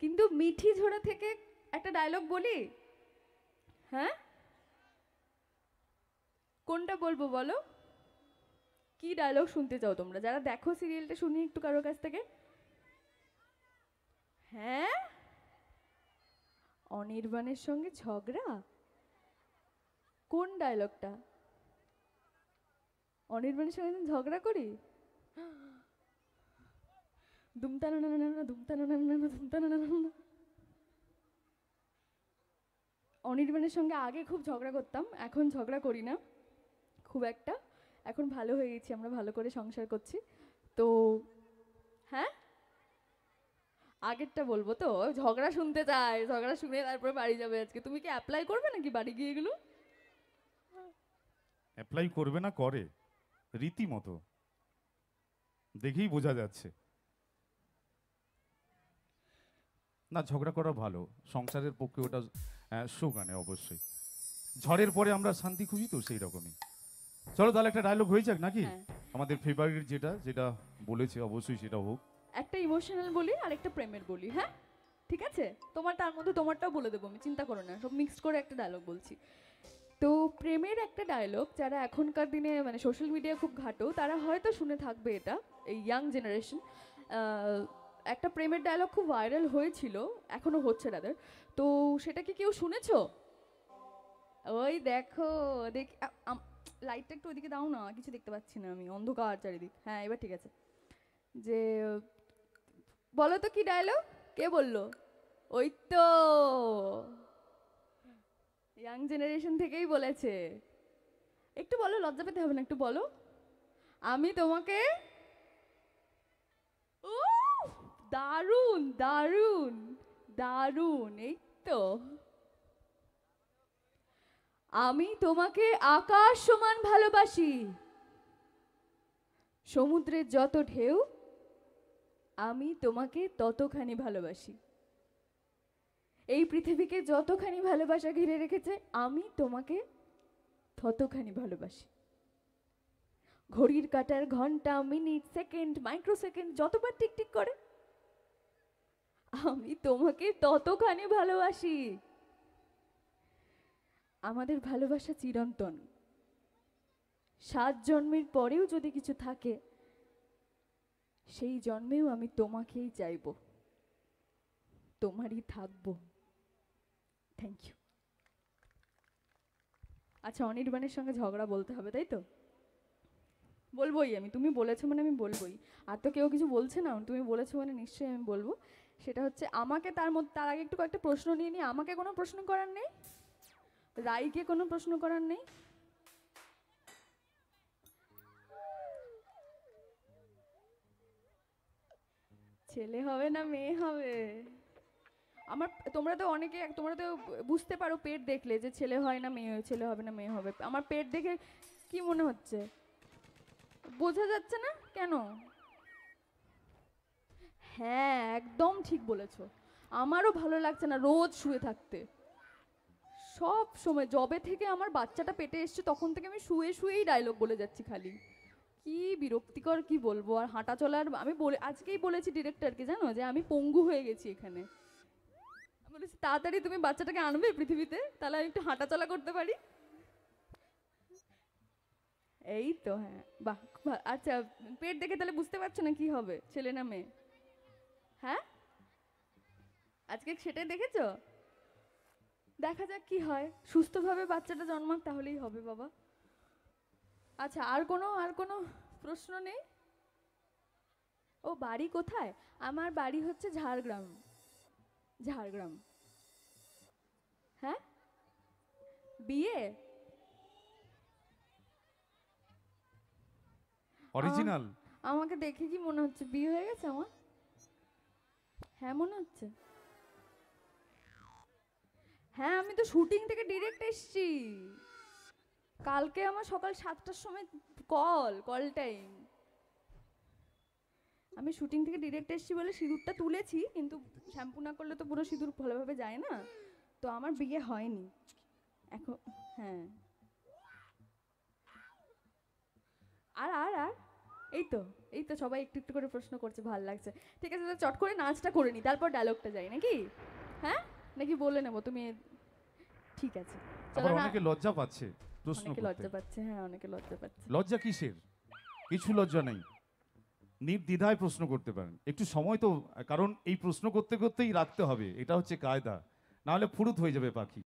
কিন্তু মিঠি ঝোড়া থেকে একটা ডায়লগ বলি। হ্যাঁ, কোনটা বলবো বলো? কি ডায়লগ শুনতে চাও তোমরা যারা দেখো সিরিয়ালটা? শুনি একটু কারোর কাছ থেকে। হ্যাঁ, অনির্বাণের সঙ্গে ঝগড়া? কোন ডায়লগটা? অনির্বাণের সঙ্গে আমি ঝগড়া করি? দুমতানা না না না দুমতানা না না দুমতানা না না। অনির্বাণের সঙ্গে আগে খুব ঝগড়া করতাম, এখন ঝগড়া করি না খুব একটা। এখন ভালো হয়ে গেছি, আমরা ভালো করে সংসার করছি। তো হ্যাঁ, আগেরটা বলবো তো? ঝগড়া শুনতে চাই, ঝগড়া শুনে তারপরে বাড়ি যাবে আজকে। তুমি কি অ্যাপ্লাই করবে নাকি বাড়ি গিয়ে এগুলো? অ্যাপ্লাই করবে না, করে রীতিমতো, দেখেই বোঝা যাচ্ছে। না, ঝগড়া করা ভালো, সংসারের পক্ষে ওটা সুখ আনে অবশ্যই। ঝড়ের পরে আমরা শান্তি খুঁজি, তো সেই রকমই। চলো তাহলে একটা ডায়লগ হয়ে যাক নাকি? হ্যাঁ, আমাদের ফেভারিট যেটা যেটা বলেছে অবশ্যই সেটা হোক। একটা ইমোশনাল বলি আর একটা প্রেমের বলি, হ্যাঁ? ঠিক আছে, তোমার তার মধ্যে তোমারটাও বলে দেবো আমি, চিন্তা করো না, সব মিক্সড করে একটা ডায়লগ বলছি। তো প্রেমের একটা ডায়লগ, যারা এখনকার দিনে মানে সোশ্যাল মিডিয়া খুব ঘাটো তারা হয়তো শুনে থাকবে এটা, এই ইয়াং জেনারেশন। একটা প্রেমের ডায়লগ খুব ভাইরাল হয়েছিল, এখনো হচ্ছে রাদার। তো সেটা কি কেউ শুনেছো? ওই দেখো, দেখ, লাইটটা একটু ওইদিকে দাও না, কিছু দেখতে পাচ্ছি না আমি, অন্ধকার চারিদিক। হ্যাঁ, এবার ঠিক আছে। যে বলো তো কি ডায়লগ, কে বললো? ওই তো ইয়াং জেনারেশন থেকেই বলেছে। একটু বলো, লজ্জা পেতে হবে না, একটু বলো। আমি তোমাকে, ও দারুণ দারুণ দারুণ, এই তো। আমি তোমাকে আকাশ সমান ভালোবাসি, সমুদ্রের যত ঢেউ আমি তোমাকে ততখানি ভালোবাসি, এই পৃথিবীকে যতখানি ভালোবাসা ঘিরে রেখেছে আমি তোমাকে ততখানি ভালোবাসি। ঘড়ির কাঁটার ঘন্টা, মিনিট, সেকেন্ড, মাইক্রোসেকেন্ড যতবার টিকটিক করে আমি তোমাকে ততখানি ভালোবাসি। আমাদের ভালোবাসা চিরন্তন, 7 জন্মের পরেও যদি কিছু থাকে সেই জন্মেও আমি তোমাকেই চাইবো, তোমারই থাকবো। Thank you. আচ্ছা, অনির্বাণের সঙ্গে ঝগড়া বলতে হবে তাই তো? বলবোই আমি, তুমি বলেছো মানে আমি বলবোই। আর তো কেউ কিছু বলছে না, তুমি বলেছো মানে নিশ্চয়ই আমি বলবো। সেটা হচ্ছে আমাকে তার মধ্যে, তার আগে একটু কয়েকটা প্রশ্ন নিয়ে নিই। আমাকে কোনো প্রশ্ন করার নেই? রাইকে কোনো প্রশ্ন করার নেই? ছেলে হবে না মেয়ে হবে? আমার, তোমরা তো অনেকে, তোমরা তো বুঝতে পারো পেট দেখলে যে ছেলে হয় না মেয়ে, ছেলে হবে না মেয়ে হবে। আমার পেট দেখে কি মনে হচ্ছে? বোঝা যাচ্ছে না কেন? হ্যাঁ, একদম ঠিক বলেছো। আমারও ভালো লাগছে না রোজ শুয়ে থাকতে। সব সময় জবে থেকে আমার বাচ্চাটা পেটে এসছে তখন থেকে আমি শুয়ে শুয়েই ডায়লগ বলে যাচ্ছি খালি। কি বিরক্তিকর, কি বলবো। আর হাঁটা চলার, আমি বলে আজকেই বলেছি ডিরেক্টরকে, জানো যে আমি পঙ্গু হয়ে গেছি এখানে। আমি বলেছি তাড়াতাড়ি তুমি বাচ্চাটাকে আনবে পৃথিবীতে, তাহলে আমি একটু হাঁটা চলা করতে পারি। এই তো, হ্যাঁ, বাহ, আচ্ছা, পেট দেখে তাহলে বুঝতে পারছো না কি হবে, ছেলে না মেয়ে? হ্যাঁ, আজকে সেটাই দেখেছো। দেখা যাক কি হয়, সুস্থভাবে বাচ্চাটা জন্মাক তাহলেই হবে বাবা। আচ্ছা, আর কোনো প্রশ্ন নেই? ও, বাড়ি কোথায়? আমার বাড়ি হচ্ছে ঝাড়গ্রাম। ঝাড়গ্রাম। হ্যাঁ, বিয়ে? আমার, অরিজিনাল। আমাকে দেখে কি মনে হচ্ছে বিয়ে হয়ে গেছে আমার? হ্যাঁ, মনে হচ্ছে। হ্যাঁ, আমি তো শুটিং থেকে ডিরেক্ট এসছি। কালকে আমার সকাল 7টার সময় কল টাইম। আমি শুটিং থেকে ডিরেক্ট এসছি বলে সিঁদুরটা তুলেছি, কিন্তু শ্যাম্পু না করলে তো পুরো সিঁদুর ভালোভাবে যায় না। তো আমার বিয়ে হয়নি এখন। হ্যাঁ, আর আর আর এই তো সবাই একটু একটু করে প্রশ্ন করছে, ভালো লাগছে। ঠিক আছে, তো চট করে নাচটা করে নি, তারপর ডায়লগটা যাই নাকি? হ্যাঁ, নাকি বলে নেবো তুমি? ঠিক আছে, চলো আবার না। অনেকে লজ্জা পাচ্ছে প্রশ্ন অনেকে করতে। লজ্জা পাচ্ছে, হ্যাঁ অনেকে লজ্জা পাচ্ছে। লজ্জা কিসের? কিছু লজ্জা নেই, নির্দ্বিধায় প্রশ্ন করতে পারেন। একটু সময় তো, কারণ এই প্রশ্ন করতে করতেই রাখতে হবে, এটা হচ্ছে কায়দা, না হলে ফুরুত হয়ে যাবে পাখি।